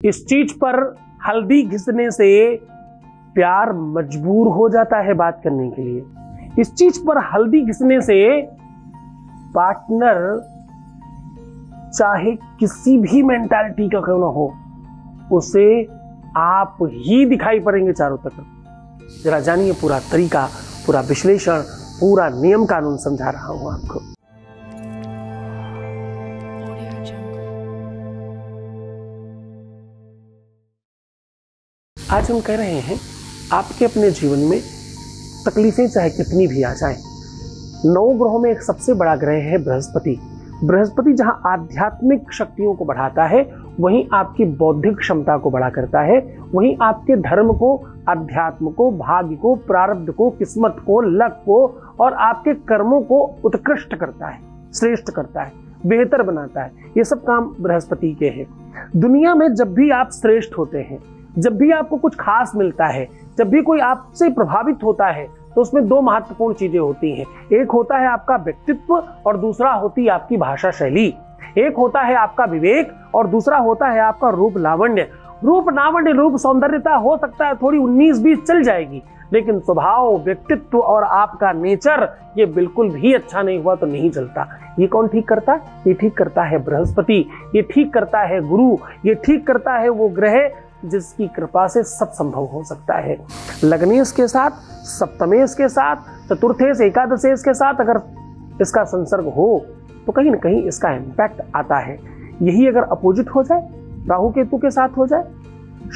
इस चीज पर हल्दी घिसने से प्यार मजबूर हो जाता है बात करने के लिए। इस चीज पर हल्दी घिसने से पार्टनर चाहे किसी भी मेंटालिटी का क्यों ना हो, उसे आप ही दिखाई पड़ेंगे चारों तरफ। जरा जानिए पूरा तरीका, पूरा विश्लेषण, पूरा नियम कानून समझा रहा हूं आपको। आज हम कह रहे हैं आपके अपने जीवन में तकलीफें चाहे कितनी भी आ जाएं, 9 ग्रहों में एक सबसे बड़ा ग्रह है बृहस्पति। बृहस्पति जहां आध्यात्मिक शक्तियों को बढ़ाता है, वहीं आपकी बौद्धिक क्षमता को बड़ा करता है, वहीं आपके धर्म को, अध्यात्म को, भाग्य को, प्रारब्ध को, किस्मत को, लक को और आपके कर्मों को उत्कृष्ट करता है, श्रेष्ठ करता है, बेहतर बनाता है। ये सब काम बृहस्पति के हैं। दुनिया में जब भी आप श्रेष्ठ होते हैं, जब भी आपको कुछ खास मिलता है, जब भी कोई आपसे प्रभावित होता है, तो उसमें 2 महत्वपूर्ण चीजें होती हैं। एक होता है आपका व्यक्तित्व और दूसरा होती है आपकी भाषा शैली। एक होता है आपका विवेक और दूसरा होता है आपका रूप लावण्य। रूप लावण्य, रूप सौंदर्यता हो सकता है थोड़ी 19-20 चल जाएगी, लेकिन स्वभाव, व्यक्तित्व और आपका नेचर ये बिल्कुल भी अच्छा नहीं हुआ तो नहीं चलता। ये कौन ठीक करता है? ये ठीक करता है बृहस्पति, ये ठीक करता है गुरु, ये ठीक करता है वो ग्रह जिसकी कृपा से सब संभव हो सकता है। लग्नेश के साथ, सप्तमेश के साथ, चतुर्थेश, एकादशेश के साथ अगर इसका संसर्ग हो तो कहीं ना कहीं इसका इम्पैक्ट आता है। यही अगर अपोजिट हो जाए, राहु केतु के साथ हो जाए,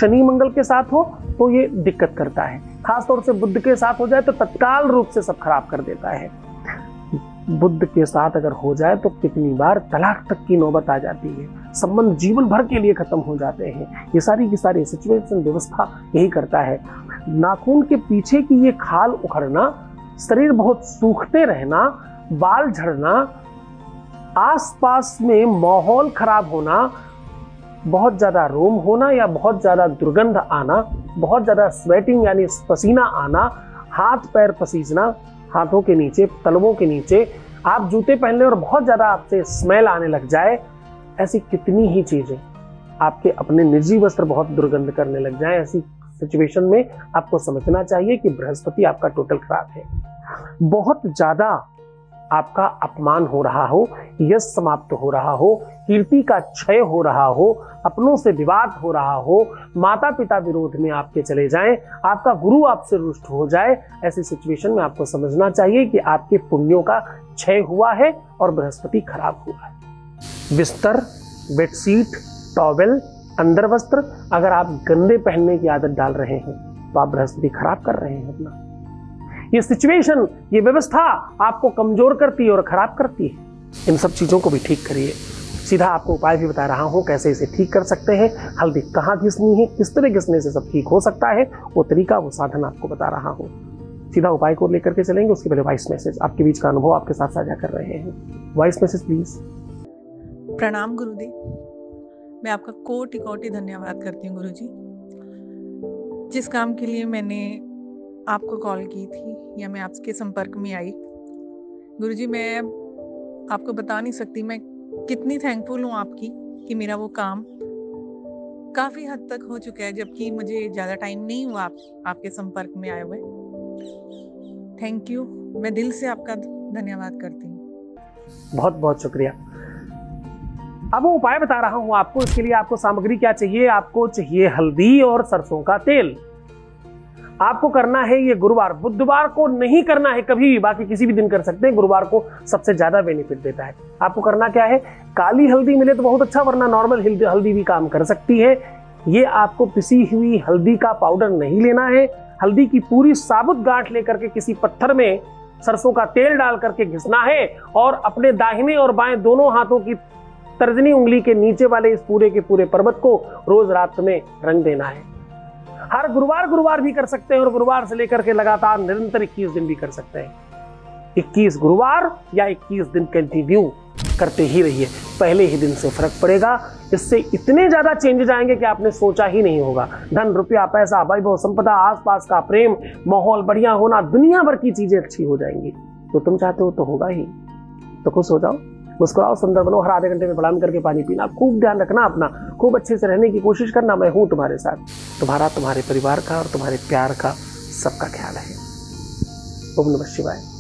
शनि मंगल के साथ हो, तो ये दिक्कत करता है। खासतौर से बुध के साथ हो जाए तो तत्काल रूप से सब खराब कर देता है। बुध के साथ अगर हो जाए तो कितनी बार तलाक तक की नौबत आ जाती है, संबंध जीवन भर के लिए खत्म हो जाते हैं। ये सारी की सारी सिचुएशन, व्यवस्था यही करता है। नाखून के पीछे की ये खाल उखड़ना, शरीर बहुत सूखते रहना, बाल झड़ना, आसपास में माहौल खराब होना, बहुत ज्यादा रोम होना या बहुत ज्यादा दुर्गंध आना, बहुत ज्यादा स्वेटिंग यानी पसीना आना, हाथ पैर पसीजना, हाथों के नीचे, तलवों के नीचे, आप जूते पहन लें और बहुत ज्यादा आपसे स्मेल आने लग जाए, ऐसी कितनी ही चीजें, आपके अपने निजी वस्त्र बहुत दुर्गंध करने लग जाए, ऐसी सिचुएशन में आपको समझना चाहिए कि बृहस्पति आपका टोटल खराब है। बहुत ज्यादा आपका अपमान हो रहा हो, यश समाप्त हो रहा हो, कीर्ति का क्षय हो रहा हो, अपनों से विवाद हो रहा हो, माता पिता विरोध में आपके चले जाएं, आपका गुरु आपसे रुष्ट हो जाए, ऐसी सिचुएशन में आपको समझना चाहिए कि आपके पुण्यों का क्षय हुआ है और बृहस्पति खराब हुआ है। बिस्तर, बेडशीट, टॉवेल, अंदर वस्त्र अगर आप गंदे पहनने की आदत डाल रहे हैं तो आप बृहस्पति खराब कर रहे हैं अपना। ये सिचुएशन, ये व्यवस्था आपको कमजोर करती है और खराब करती है। इन सब चीजों को भी ठीक करिए। सीधा आपको उपाय भी बता रहा हूं कैसे इसे ठीक कर सकते हैं, हल्दी कहाँ घिसनी है, किस तरह घिसने से सब ठीक हो सकता है, वो तरीका, वो साधन आपको बता रहा हूं। सीधा उपाय को लेकर के चलेंगे। उसके पहले वॉइस मैसेज, आपके बीच का अनुभव आपके साथ साझा कर रहे हैं। Voice message please. प्रणाम गुरुदेव, मैं आपका कोटि कोटि धन्यवाद करती हूँ गुरुजी। जिस काम के लिए मैंने आपको कॉल की थी या मैं आपके संपर्क में आई, गुरुजी मैं आपको बता नहीं सकती मैं कितनी थैंकफुल हूँ आपकी कि मेरा वो काम काफ़ी हद तक हो चुका है, जबकि मुझे ज़्यादा टाइम नहीं हुआ आपके संपर्क में आए हुए। थैंक यू, मैं दिल से आपका धन्यवाद करती हूँ। बहुत बहुत शुक्रिया। अब वो उपाय बता रहा हूं आपको। इसके लिए आपको सामग्री क्या चाहिए? आपको चाहिए हल्दी और सरसों का तेल। आपको करना है ये गुरुवार, बुधवार को नहीं करना है कभी भी, बाकी किसी भी दिन कर सकते हैं। गुरुवार को सबसे ज्यादा बेनिफिट देता है। आपको करना क्या है? काली हल्दी मिले तो बहुत अच्छा, वरना नॉर्मल हल्दी भी काम कर सकती है। ये आपको पिसी हुई हल्दी का पाउडर नहीं लेना है। हल्दी की पूरी साबुत गांठ लेकर के किसी पत्थर में सरसों का तेल डाल करके घिसना है और अपने दाहिने और बाएं दोनों हाथों की तर्जनी उंगली के नीचे वाले इस पूरे के पूरे पर्वत को रोज रात में रंग देना है। हर गुरुवार भी कर सकते हैं और गुरुवार से लेकर के लगातार निरंतर 21 दिन भी कर सकते हैं। 21 गुरुवार या 21 दिन कंटिन्यू करते ही रहिए, पहले ही दिन से फर्क पड़ेगा। इससे इतने ज्यादा चेंजेस आएंगे कि आपने सोचा ही नहीं होगा। धन, रुपया, पैसा, वैभव, संपदा, आसपास का प्रेम, माहौल बढ़िया होना, दुनिया भर की चीजें अच्छी हो जाएंगी। तो तुम चाहते हो तो होगा ही, तो खुश हो जाओ। मुस्कुराओ, सुंदर बनो, हर आधे घंटे में प्रणाम करके पानी पीना, खूब ध्यान रखना अपना, खूब अच्छे से रहने की कोशिश करना। मैं हूं तुम्हारे साथ। तुम्हारा, तुम्हारे परिवार का और तुम्हारे प्यार का सबका ख्याल है। ओम नमः शिवाय।